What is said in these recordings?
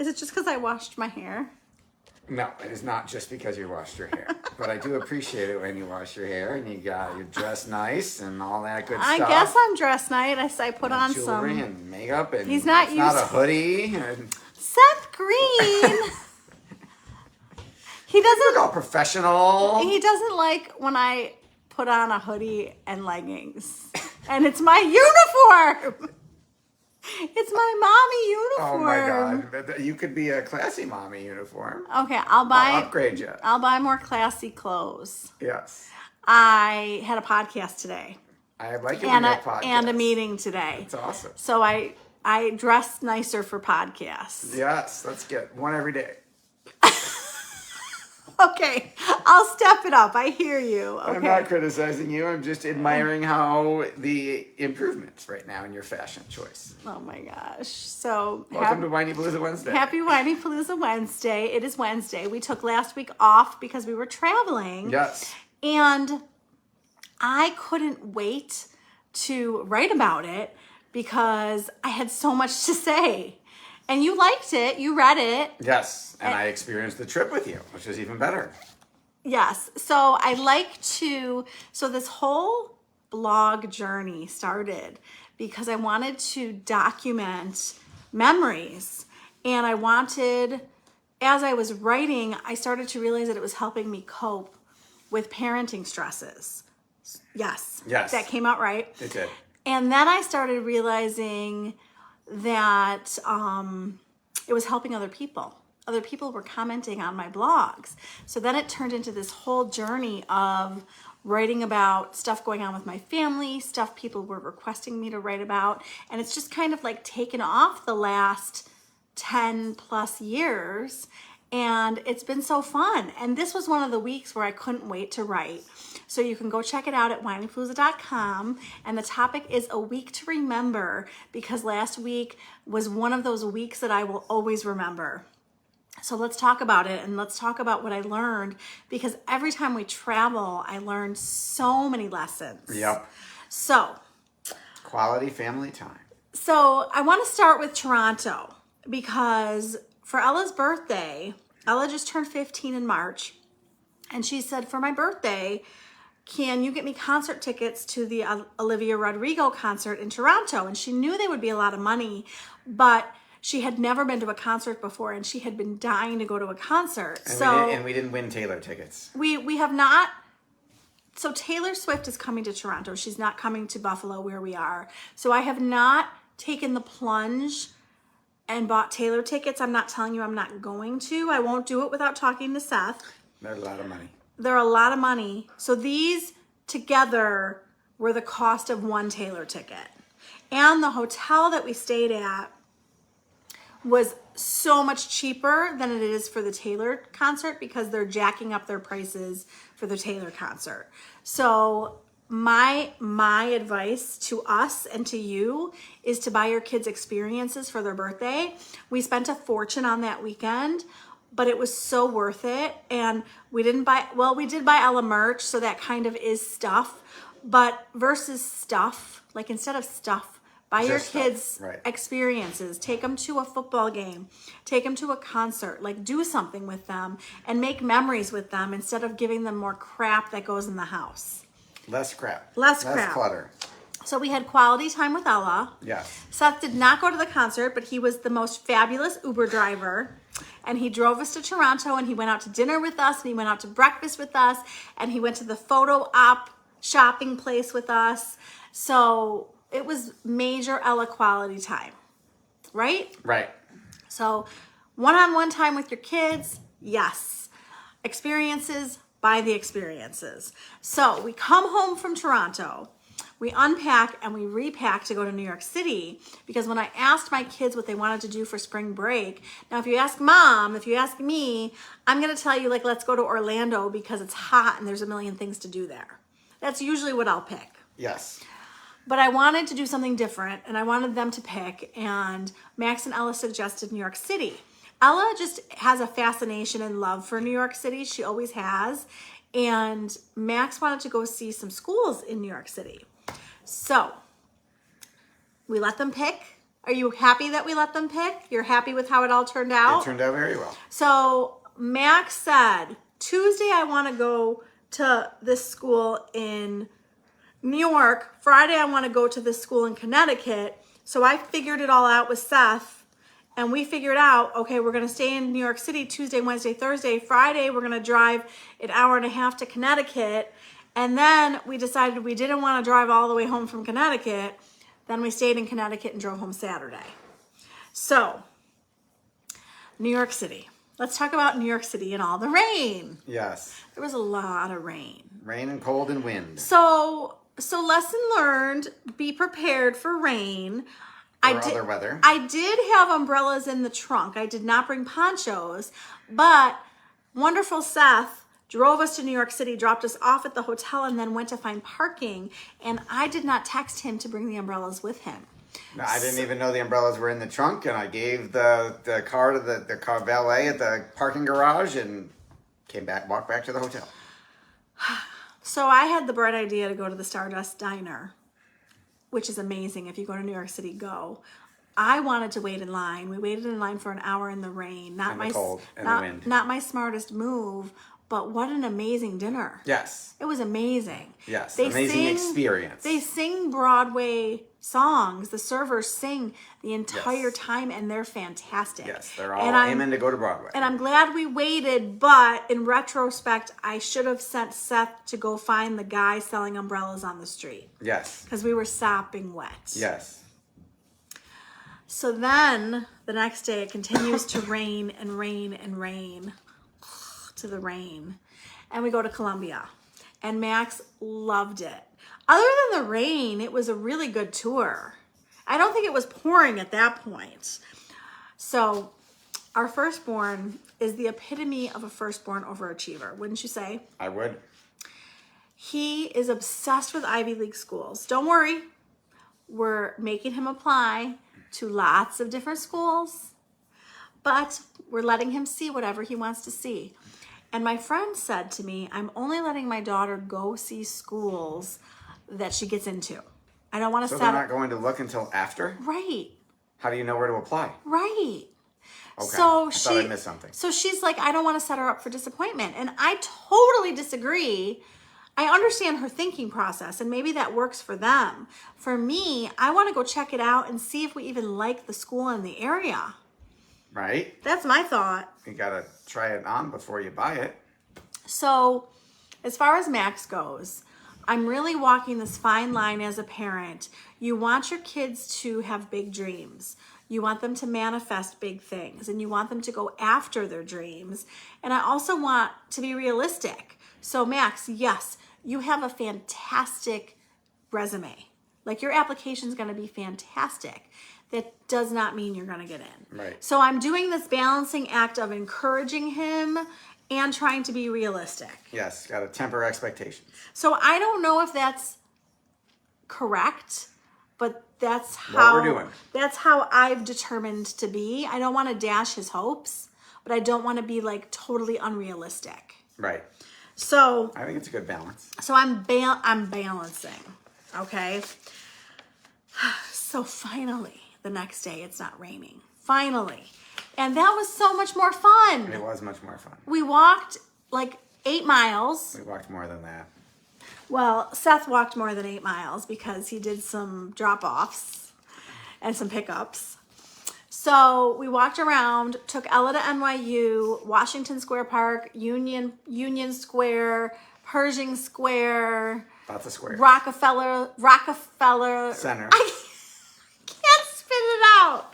Is it just because I washed my hair? No, it is not just because you washed your hair. But I do appreciate it when you wash your hair and you're dressed nice and all that good I stuff. guess I'm dressed nice. I put on jewelry some and makeup and He's not it's not a used- hoodie. And Seth Greene. He look doesn't. all professional. He doesn't like when I put on a hoodie and leggings, and it's my uniform. It's my mommy uniform. Oh my God! You could be a classy mommy uniform. Okay, I'll upgrade you. I'll buy more classy clothes. Yes. I had a podcast today. I like it when you have podcasts. And a meeting today. That's awesome. So I dressed nicer for podcasts. Yes, let's get one every day. Okay, I'll step it up. I hear you. Okay. I'm not criticizing you. I'm just admiring how the improvements right now in your fashion choice. Oh my gosh. So Welcome to Whinypalzua Wednesday. Happy Whinypalzua Wednesday. It is Wednesday. We took last week off because we were traveling. Yes. And I couldn't wait to write about it because I had so much to say. And you liked it. You read it. Yes. And I experienced the trip with you, which is even better. Yes. So so this whole blog journey started because I wanted to document memories. And as I was writing, I started to realize that it was helping me cope with parenting stresses. Yes. Yes. That came out right. It did. And then I started realizing that it was helping other people. Other people were commenting on my blogs. So then it turned into this whole journey of writing about stuff going on with my family, stuff people were requesting me to write about. And it's just kind of like taken off the last 10 plus years. And it's been so fun. And this was one of the weeks where I couldn't wait to write. So you can go check it out at whinypalzua.com. And the topic is a week to remember, because last week was one of those weeks that I will always remember. So let's talk about it, and let's talk about what I learned, because every time we travel, I learned so many lessons. Yep. So Quality family time. So I want to start with Toronto, because for Ella's birthday, Ella just turned 15 in March, and she said, for my birthday, can you get me concert tickets to the Olivia Rodrigo concert in Toronto? And she knew they would be a lot of money, but she had never been to a concert before, and she had been dying to go to a concert. And we didn't win Taylor tickets. We have not. So Taylor Swift is coming to Toronto. She's not coming to Buffalo where we are. So I have not taken the plunge and bought Taylor tickets. I'm not telling you I'm not going to. I won't do it without talking to Seth. They're a lot of money. They're a lot of money. So these together were the cost of one Taylor ticket. And the hotel that we stayed at was so much cheaper than it is for the Taylor concert, because they're jacking up their prices for the Taylor concert. So my advice to us and to you is to buy your kids experiences for their birthday. We spent a fortune on that weekend, but it was so worth it. And we did buy Ella merch, so that kind of is stuff, but versus stuff, like instead of stuff, buy your kids experiences. Take them to a football game. Take them to a concert. Like, do something with them and make memories with them instead of giving them more crap that goes in the house. Less crap. Less clutter. So we had quality time with Ella. Yes. Seth did not go to the concert, but he was the most fabulous Uber driver. And he drove us to Toronto, and he went out to dinner with us, and he went out to breakfast with us, and he went to the photo op shopping place with us. So it was major Ella quality time, right? Right. So one-on-one time with your kids, yes. Experiences, buy the experiences. So we come home from Toronto, we unpack and we repack to go to New York City, because when I asked my kids what they wanted to do for spring break, now if you ask mom, if you ask me, I'm going to tell you, like, let's go to Orlando because it's hot and there's a million things to do there. That's usually what I'll pick. Yes. But I wanted to do something different, and I wanted them to pick, and Max and Ella suggested New York City. Ella just has a fascination and love for New York City. She always has. And Max wanted to go see some schools in New York City. So we let them pick. Are you happy that we let them pick? You're happy with how it all turned out? It turned out very well. So Max said, Tuesday I want to go to this school in New York. Friday I want to go to this school in Connecticut. So I figured it all out with Seth, and we figured out, okay, we're going to stay in New York City Tuesday, Wednesday, Thursday. Friday we're going to drive an hour and a half to Connecticut. And then we decided we didn't want to drive all the way home from Connecticut. Then we stayed in Connecticut and drove home Saturday. So, New York City. Let's talk about New York City and all the rain. Yes. There was a lot of rain. Rain and cold and wind. So lesson learned, be prepared for rain. Or other weather. I did have umbrellas in the trunk. I did not bring ponchos, but wonderful Seth drove us to New York City, dropped us off at the hotel, and then went to find parking. And I did not text him to bring the umbrellas with him. No, I didn't even know the umbrellas were in the trunk, and I gave the car to the car valet at the parking garage and walked back to the hotel. So I had the bright idea to go to the Stardust Diner, which is amazing. If you go to New York City, go. I wanted to wait in line. We waited in line for an hour in the rain. And the cold and the wind. Not my smartest move, but what an amazing dinner. Yes. It was amazing. Yes, amazing experience. They sing Broadway songs. The servers sing the entire time, and they're fantastic. Yes, they're all aiming to go to Broadway. And I'm glad we waited, but in retrospect, I should have sent Seth to go find the guy selling umbrellas on the street. Yes. Because we were sopping wet. Yes. So then, the next day, it continues to rain and rain and rain. To the rain. And we go to Columbia. And Max loved it. Other than the rain, it was a really good tour. I don't think it was pouring at that point. So our firstborn is the epitome of a firstborn overachiever, wouldn't you say? I would. He is obsessed with Ivy League schools. Don't worry. We're making him apply to lots of different schools, but we're letting him see whatever he wants to see. And my friend said to me, I'm only letting my daughter go see schools that she gets into. I don't want to So they're not going to look until after? Right. How do you know where to apply? Right. Okay. So I thought I missed something. So she's like, I don't want to set her up for disappointment. And I totally disagree. I understand her thinking process, and maybe that works for them. For me, I want to go check it out and see if we even like the school in the area. Right? That's my thought. You got to try it on before you buy it. So as far as Max goes, I'm really walking this fine line as a parent. You want your kids to have big dreams. You want them to manifest big things, and you want them to go after their dreams. And I also want to be realistic. So Max, yes, you have a fantastic resume. Like, your application is going to be fantastic. That does not mean you're going to get in. Right. So I'm doing this balancing act of encouraging him and trying to be realistic. Yes, got to temper expectations. So I don't know if that's correct, but that's how we're doing. That's how I've determined to be. I don't want to dash his hopes, but I don't want to be like totally unrealistic. Right. So I think it's a good balance. So I'm balancing. Okay. So finally, the next day, it's not raining. Finally. And that was so much more fun. It was much more fun. We walked like 8 miles. We walked more than that. Well, Seth walked more than 8 miles because he did some drop-offs and some pickups. So we walked around, took Ella to NYU, Washington Square Park, Union Square, Pershing Square, Lots of squares. Rockefeller Center. I can't spit it out.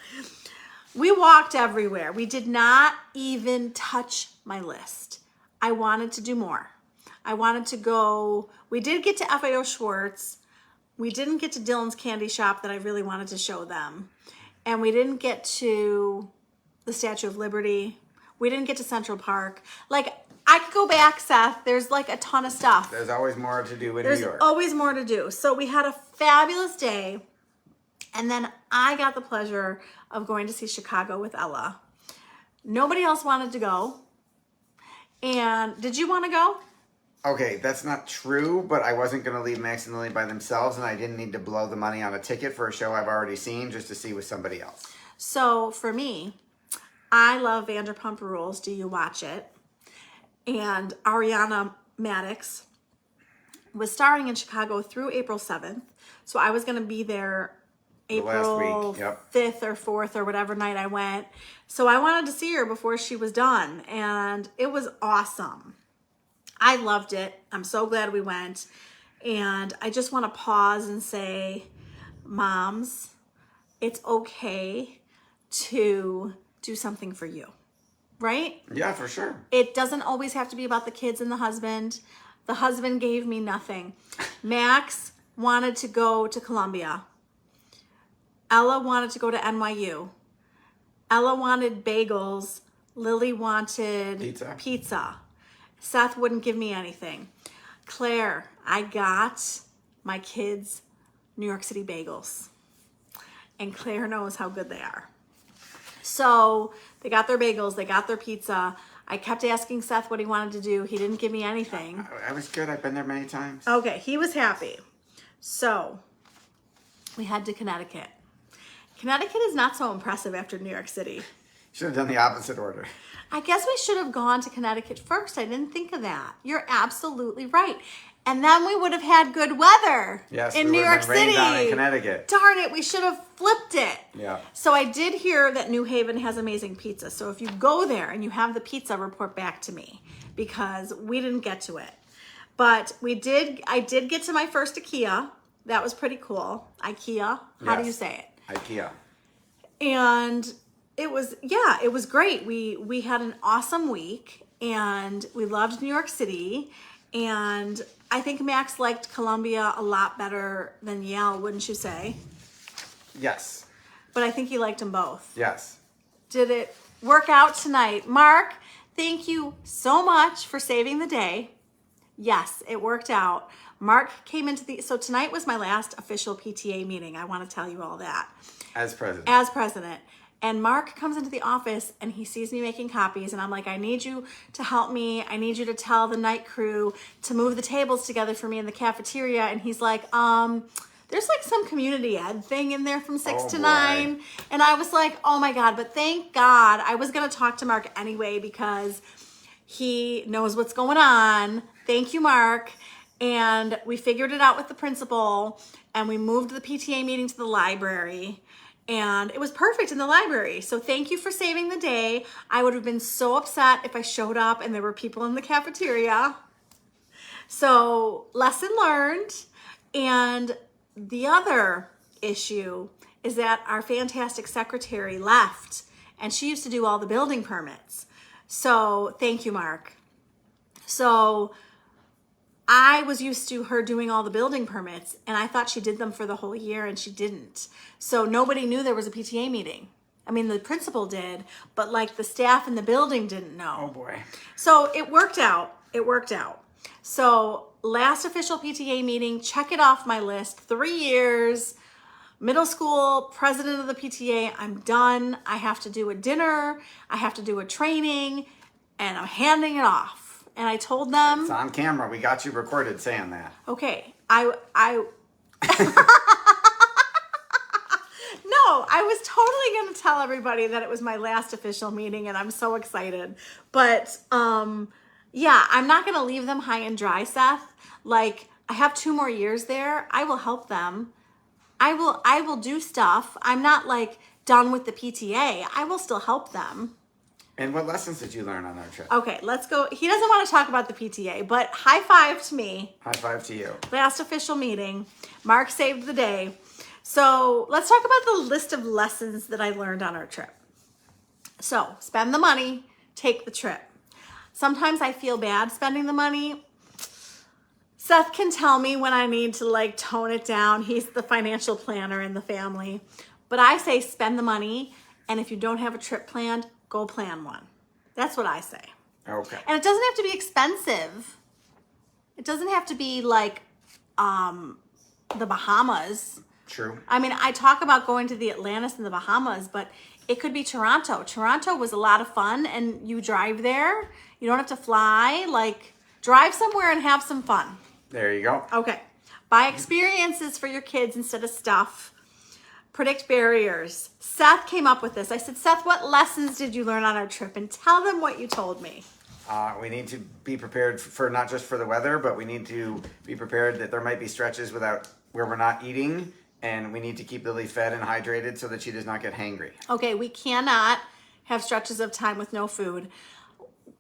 We walked everywhere. We did not even touch my list. I wanted to do more. I wanted to go. We did get to FAO Schwartz. We didn't get to Dylan's Candy Shop that I really wanted to show them. And we didn't get to the Statue of Liberty. We didn't get to Central Park. Like, I could go back, Seth. There's like a ton of stuff. There's always more to do in New York. There's always more to do. So we had a fabulous day. And then I got the pleasure of going to see Chicago with Ella. Nobody else wanted to go. And did you want to go? Okay, that's not true, but I wasn't going to leave Max and Lily by themselves, and I didn't need to blow the money on a ticket for a show I've already seen just to see with somebody else. So for me, I love Vanderpump Rules. Do you watch it? And Ariana Madix was starring in Chicago through April 7th. So I was going to be there April last week, yep. 5th or 4th or whatever night I went. So I wanted to see her before she was done. And it was awesome. I loved it. I'm so glad we went. And I just want to pause and say, moms, it's okay to do something for you, right? Yeah, for sure. It doesn't always have to be about the kids and the husband. The husband gave me nothing. Max wanted to go to Columbia. Ella wanted to go to NYU. Ella wanted bagels. Lily wanted pizza. Seth wouldn't give me anything. Claire, I got my kids New York City bagels. And Claire knows how good they are. So they got their bagels, they got their pizza. I kept asking Seth what he wanted to do. He didn't give me anything. I was good. I've been there many times. Okay, he was happy. So we head to Connecticut. Connecticut is not so impressive after New York City. Should have done the opposite order. I guess we should have gone to Connecticut first. I didn't think of that. You're absolutely right. And then we would have had good weather in New York City. Down in Connecticut. Darn it, we should have flipped it. Yeah. So I did hear that New Haven has amazing pizza. So if you go there and you have the pizza, report back to me because we didn't get to it. But I did get to my first IKEA. That was pretty cool. IKEA. How do you say it? IKEA. And it was great. We had an awesome week and we loved New York City. And I think Max liked Columbia a lot better than Yale, wouldn't you say? Yes. But I think he liked them both. Yes. Did it work out tonight? Mark, thank you so much for saving the day. Yes, it worked out. Mark came into so tonight was my last official PTA meeting. I want to tell you all that. As president. As president. And Mark comes into the office and he sees me making copies and I'm like, I need you to help me. I need you to tell the night crew to move the tables together for me in the cafeteria. And he's like, there's like some community ed thing in there from 6 to 9. And I was like, oh my God, but thank God. I was going to talk to Mark anyway because he knows what's going on. Thank you, Mark. And we figured it out with the principal and we moved the PTA meeting to the library. And it was perfect in the library. So thank you for saving the day. I would have been so upset if I showed up and there were people in the cafeteria. So lesson learned. And the other issue is that our fantastic secretary left and she used to do all the building permits. So thank you, Mark. So I was used to her doing all the building permits and I thought she did them for the whole year and she didn't. So nobody knew there was a PTA meeting. I mean, the principal did, but like the staff in the building didn't know. Oh boy. So it worked out. It worked out. So last official PTA meeting, check it off my list. 3 years, middle school, president of the PTA. I'm done. I have to do a dinner. I have to do a training and I'm handing it off. And I told them... It's on camera. We got you recorded saying that. Okay. No, I was totally going to tell everybody that it was my last official meeting and I'm so excited. But, yeah, I'm not going to leave them high and dry, Seth. Like, I have 2 more years there. I will help them. I will do stuff. I'm not, like, done with the PTA. I will still help them. And what lessons did you learn on our trip? Okay, let's go. He doesn't want to talk about the PTA, but high five to me. High five to you. Last official meeting. Mark saved the day. So let's talk about the list of lessons that I learned on our trip. So spend the money, take the trip. Sometimes I feel bad spending the money. Seth can tell me when I need to like tone it down. He's the financial planner in the family. But I say spend the money, and if you don't have a trip planned, go plan one. That's what I say. Okay. And it doesn't have to be expensive. It doesn't have to be like the Bahamas. True. I mean, I talk about going to the Atlantis and the Bahamas, but it could be Toronto. Toronto was a lot of fun and you drive there. You don't have to fly. Like, Drive somewhere and have some fun. There you go. Okay. Buy experiences for your kids instead of stuff. Predict barriers. Seth came up with this. I said, Seth, what lessons did you learn on our trip? And tell them what you told me. We need to be prepared for not just for the weather, but we need to be prepared that there might be stretches where we're not eating, and we need to keep Lily fed and hydrated so that she does not get hangry. Okay, we cannot have stretches of time with no food.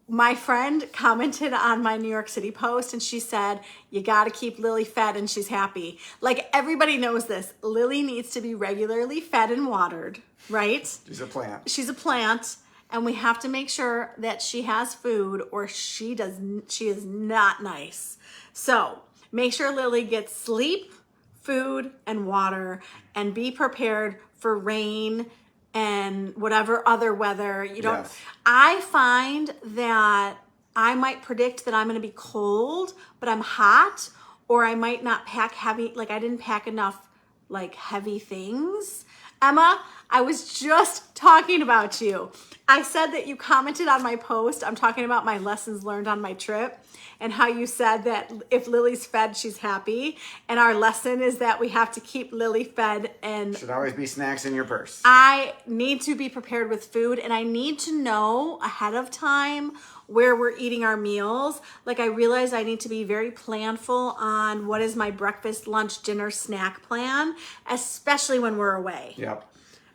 My friend commented on my New York City post and she said, you got to keep Lily fed and she's happy. Like, everybody knows this. Lily needs to be regularly fed and watered, right? She's a plant. She's a plant, and we have to make sure that she has food or she is not nice. So make sure Lily gets sleep, food, and water, and be prepared for rain and whatever other weather. Yes. I find that I might predict that I'm going to be cold, but I'm hot, or I might not pack heavy. Like, I didn't pack enough like heavy things. Emma, I was just talking about you. I said that you commented on my post. I'm talking about my lessons learned on my trip and how you said that if Lily's fed, she's happy. And our lesson is that we have to keep Lily fed, and Should always be snacks in your purse. I need to be prepared with food, and I need to know ahead of time where we're eating our meals. Like, I realize I need to be very planful on what is my breakfast, lunch, dinner, snack plan, especially when we're away. Yep.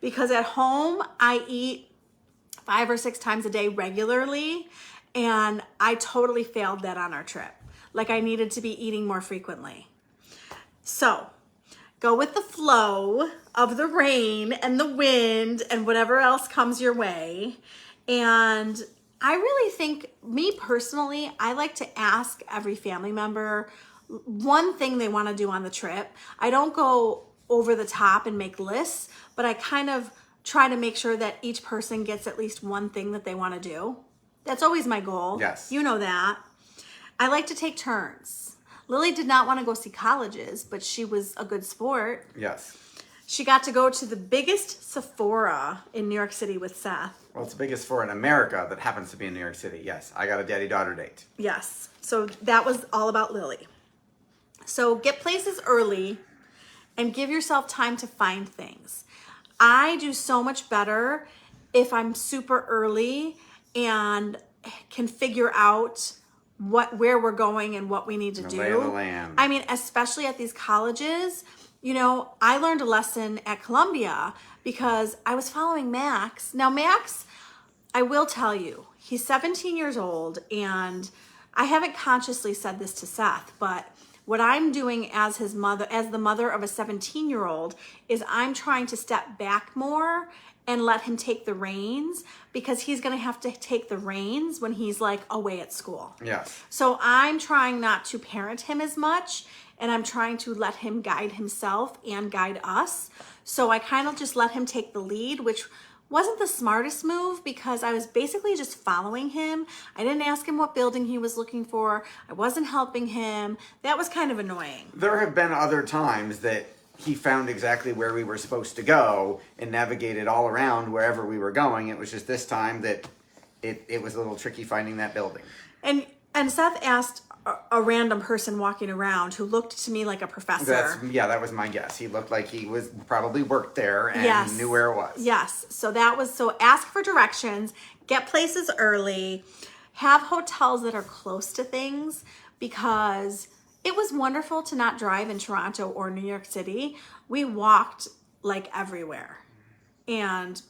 Because at home, I eat 5 or 6 times a day regularly, and I totally failed that on our trip. Like, I needed to be eating more frequently. So go with the flow of the rain and the wind and whatever else comes your way. And I really think, me personally, I like to ask every family member one thing they want to do on the trip. I don't go over the top and make lists, but I kind of try to make sure that each person gets at least one thing that they want to do. That's always my goal. Yes. You know that. I like to take turns. Lily did not want to go see colleges, but she was a good sport. Yes. She got to go to the biggest Sephora in New York City with Seth. Well, it's the biggest store in America that happens to be in New York City. Yes, I got a daddy-daughter date. Yes. So that was all about Lily. So get places early and give yourself time to find things. I do so much better if I'm super early and can figure out where we're going and what we need to do. Lay of the land. I mean, especially at these colleges, I learned a lesson at Columbia because I was following Max. Now, Max, I will tell you, he's 17 years old, and I haven't consciously said this to Seth, but what I'm doing as his mother, as the mother of a 17-year-old, is I'm trying to step back more and let him take the reins, because he's going to have to take the reins when he's like away at school. Yes. So I'm trying not to parent him as much, and I'm trying to let him guide himself and guide us. So I kind of just let him take the lead, which wasn't the smartest move because I was basically just following him. I didn't ask him what building he was looking for. I wasn't helping him. That was kind of annoying. There have been other times that he found exactly where we were supposed to go and navigated all around wherever we were going. It was just this time that it was a little tricky finding that building. And Seth asked a random person walking around who looked to me like a professor. That was my guess. He looked like he was probably worked there and Yes. knew where it was. Yes. So ask for directions, get places early, have hotels that are close to things, because it was wonderful to not drive in Toronto or New York City. We walked like everywhere and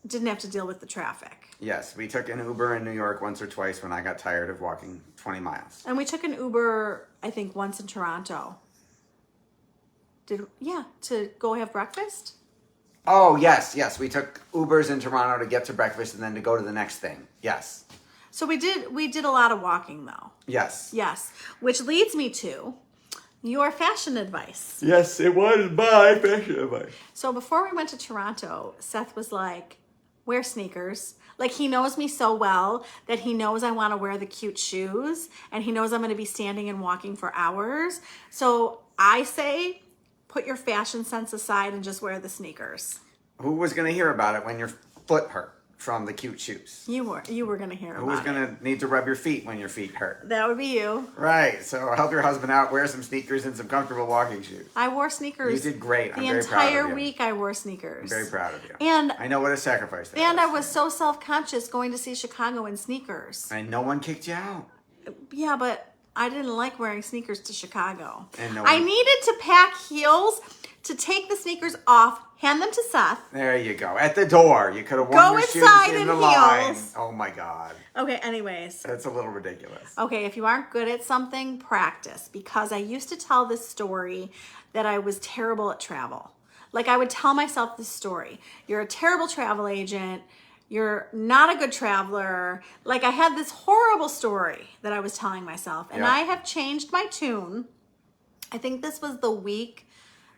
didn't have to deal with the traffic. Yes, we took an Uber in New York once or twice when I got tired of walking 20 miles. And we took an Uber, I think, once in Toronto. To go have breakfast? Oh, yes. We took Ubers in Toronto to get to breakfast and then to go to the next thing. Yes. So we did a lot of walking, though. Yes. Yes, which leads me to your fashion advice. Yes, it was my fashion advice. So before we went to Toronto, Seth was like, wear sneakers. Like, he knows me so well that he knows I want to wear the cute shoes, and he knows I'm going to be standing and walking for hours. So I say, put your fashion sense aside and just wear the sneakers. Who was going to hear about it when your foot hurt? from the cute shoes. You were going to hear Who's about going it. to need to rub your feet when your feet hurt? That would be you. Right. So help your husband out. Wear some sneakers and some comfortable walking shoes. I wore sneakers. You did great. I'm the very proud of you. entire week I wore sneakers. I'm very proud of you. And I know what a sacrifice that And was. I was so self-conscious going to see Chicago in sneakers. And no one kicked you out. Yeah, but I didn't like wearing sneakers to Chicago. And no I one- needed to pack heels to take the sneakers off, hand them to Seth. There you go. At the door. You could have worn Go your shoes inside in in the line. heels. Oh my God. Okay, anyways. That's a little ridiculous. Okay, if you aren't good at something, practice. Because I used to tell this story that I was terrible at travel. Like I would tell myself this story. You're a terrible travel agent. You're not a good traveler. Like I had this horrible story that I was telling myself. And Yeah. I have changed my tune. I think this was the week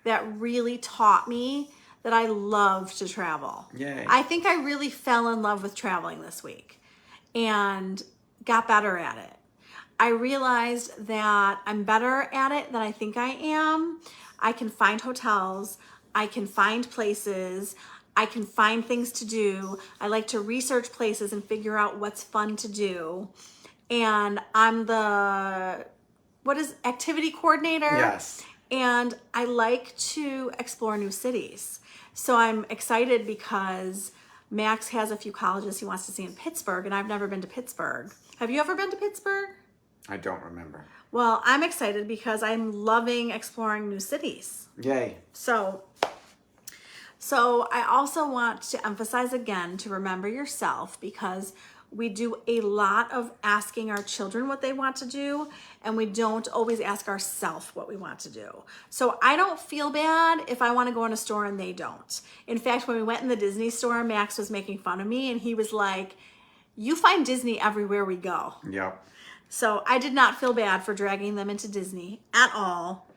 that really taught me that I love to travel. Yay. I think I really fell in love with traveling this week and got better at it. I realized that I'm better at it than I think I am. I can find hotels. I can find places. I can find things to do. I like to research places and figure out what's fun to do. And I'm the, activity coordinator? Yes. And I like to explore new cities. So I'm excited because Max has a few colleges he wants to see in Pittsburgh, and I've never been to Pittsburgh. Have you ever been to Pittsburgh? I don't remember. Well, I'm excited because I'm loving exploring new cities. Yay. So I also want to emphasize again to remember yourself, because we do a lot of asking our children what they want to do, and we don't always ask ourselves what we want to do. So I don't feel bad if I want to go in a store and they don't. In fact, when we went in the Disney store, Max was making fun of me and he was like, "You find Disney everywhere we go." Yep. So I did not feel bad for dragging them into Disney at all.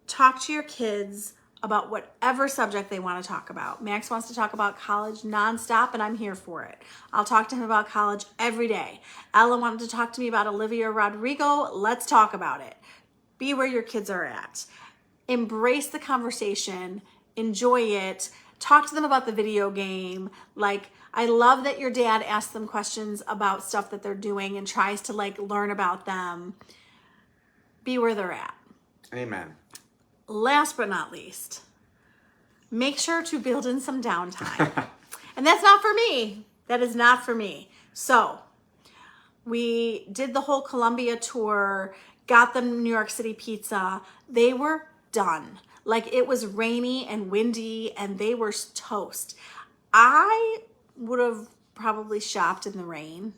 Talk to your kids about whatever subject they want to talk about. Max wants to talk about college nonstop, and I'm here for it. I'll talk to him about college every day. Ella wanted to talk to me about Olivia Rodrigo. Let's talk about it. Be where your kids are at. Embrace the conversation. Enjoy it. Talk to them about the video game. Like, I love that your dad asks them questions about stuff that they're doing and tries to learn about them. Be where they're at. Amen. Last but not least, make sure to build in some downtime. And that's not for me. That is not for me. So we did the whole Columbia tour, got them New York City pizza. They were done. It was rainy and windy and they were toast. I would have probably shopped in the rain.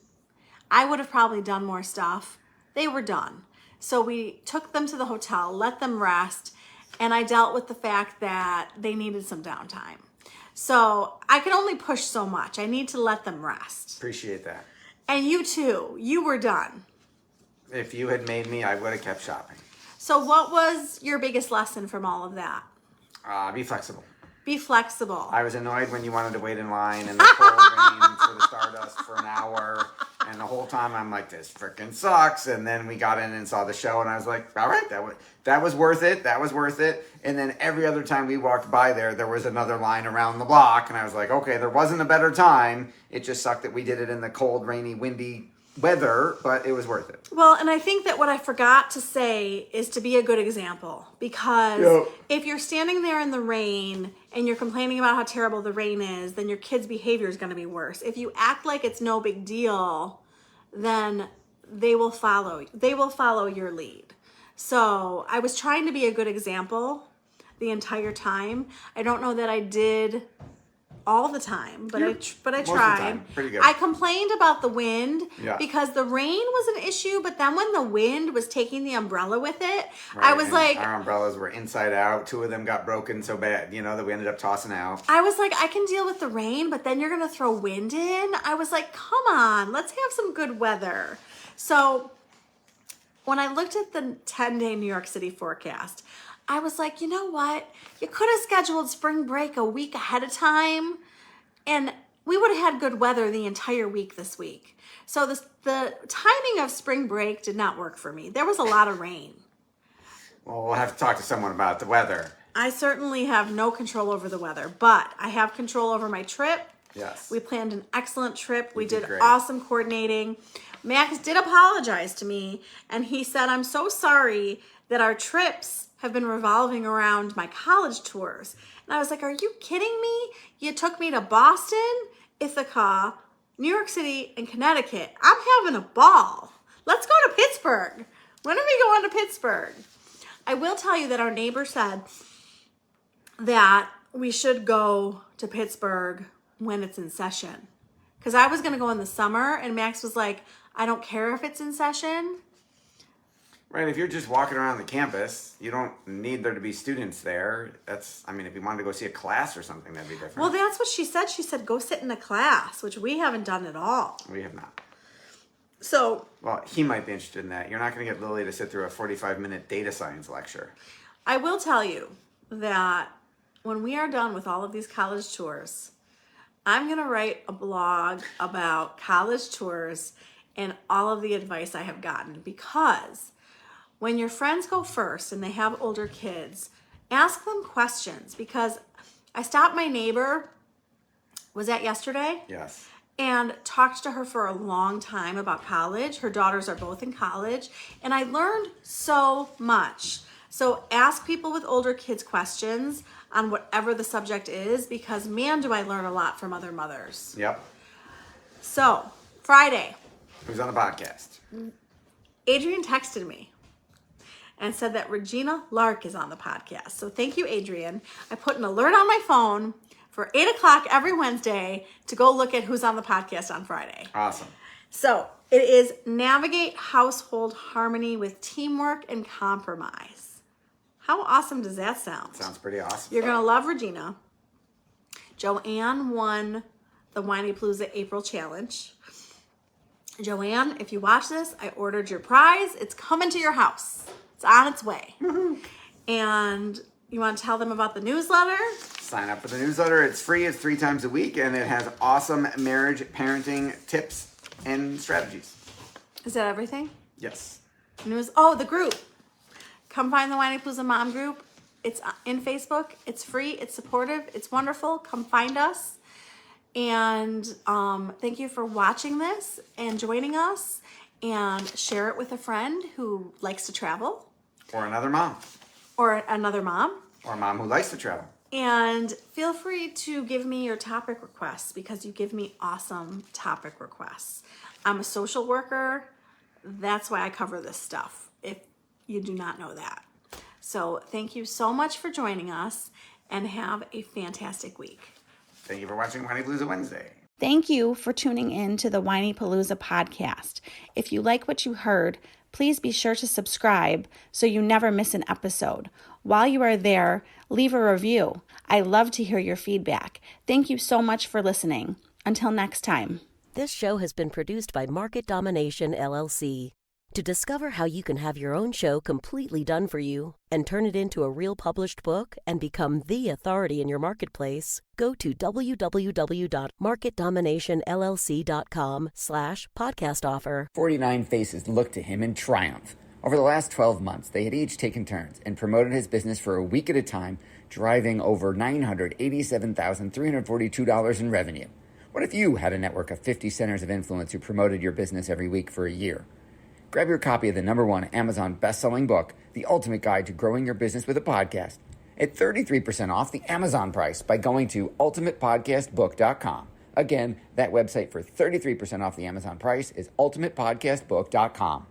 I would have probably done more stuff. They were done. So we took them to the hotel, let them rest, and I dealt with the fact that they needed some downtime. So I can only push so much. I need to let them rest. Appreciate that. And you too, you were done. If you had made me, I would have kept shopping. So what was your biggest lesson from all of that? Be flexible. Be flexible. I was annoyed when you wanted to wait in line in the cold rain for the Stardust for an hour. And the whole time I'm like, this freaking sucks. And then we got in and saw the show and I was like, all right, that was worth it. That was worth it. And then every other time we walked by there was another line around the block. And I was like, okay, there wasn't a better time. It just sucked that we did it in the cold, rainy, windy weather, but it was worth it. Well, and I think that what I forgot to say is to be a good example, because Yep. if you're standing there in the rain and you're complaining about how terrible the rain is, then your kid's behavior is going to be worse. If you act like it's no big deal, then they will follow your lead. So I was trying to be a good example the entire time. I don't know that I did all the time, but I Most of the tried. time. Pretty good. I complained about the wind Yeah. because the rain was an issue, but then when the wind was taking the umbrella with it, Right, I was and like, our umbrellas were inside out. 2 of them got broken so bad, that we ended up tossing out. I can deal with the rain, but then you're going to throw wind in. I was like, come on, let's have some good weather. So when I looked at the 10-day New York City forecast, I was like, you know what? You could have scheduled spring break a week ahead of time, and we would have had good weather the entire week this week. So the timing of spring break did not work for me. There was a lot of rain. Well, we'll have to talk to someone about the weather. I certainly have no control over the weather, but I have control over my trip. Yes. We planned an excellent trip. We did did great. awesome coordinating. Max did apologize to me, and he said, I'm so sorry that our trips have been revolving around my college tours. And I was like, are you kidding me? You took me to Boston, Ithaca, New York City, and Connecticut. I'm having a ball. Let's go to Pittsburgh. When are we going to Pittsburgh? I will tell you that our neighbor said that we should go to Pittsburgh when it's in session. Because I was going to go in the summer, and Max was like, I don't care if it's in session. Right, if you're just walking around the campus, you don't need there to be students there. If you wanted to go see a class or something, that'd be different. Well, that's what she said. She said, go sit in a class, which we haven't done at all. We have not. So, Well, he might be interested in that. You're not going to get Lily to sit through a 45-minute data science lecture. I will tell you that when we are done with all of these college tours, I'm going to write a blog about college tours and all of the advice I have gotten, because when your friends go first and they have older kids, ask them questions. Because I stopped my neighbor, was that yesterday? Yes. And talked to her for a long time about college. Her daughters are both in college, and I learned so much. So ask people with older kids questions on whatever the subject is, because man, do I learn a lot from other mothers. Yep. So Friday, Who's on the podcast? Adrian texted me and said that Regina Lark is on the podcast. So thank you, Adrian. I put an alert on my phone for 8 o'clock every Wednesday to go look at who's on the podcast on Friday. Awesome. So it is Navigate Household Harmony with Teamwork and Compromise. How awesome does that sound? Sounds pretty awesome. You're going to love Regina. Joanne won the Whinypalzua April Challenge. Joanne, if you watch this, I ordered your prize. It's coming to your house. It's on its way. And you want to tell them about the newsletter? Sign up for the newsletter. It's free. It's 3 times a week, and it has awesome marriage, parenting tips and strategies. Is that everything? Yes. The group. Come find the Whinypalzua Mom group. It's in Facebook. It's free. It's supportive. It's wonderful. Come find us. And thank you for watching this and joining us. And share it with a friend who likes to travel. Or another mom. Or another mom. Or a mom who likes to travel. And feel free to give me your topic requests, because you give me awesome topic requests. I'm a social worker. That's why I cover this stuff, if you do not know that. So thank you so much for joining us, and have a fantastic week. Thank you for watching Whinypalzua Wednesday. Thank you for tuning in to the Whinypalzua podcast. If you like what you heard, please be sure to subscribe so you never miss an episode. While you are there, leave a review. I love to hear your feedback. Thank you so much for listening. Until next time. This show has been produced by Market Domination, LLC. To discover how you can have your own show completely done for you and turn it into a real published book and become the authority in your marketplace, go to www.marketdominationllc.com/podcast offer. 49 faces looked to him in triumph. Over the last 12 months, they had each taken turns and promoted his business for a week at a time, driving over $987,342 in revenue. What if you had a network of 50 centers of influence who promoted your business every week for a year? Grab your copy of the #1 Amazon best-selling book, The Ultimate Guide to Growing Your Business with a Podcast, at 33% off the Amazon price by going to ultimatepodcastbook.com. Again, that website for 33% off the Amazon price is ultimatepodcastbook.com.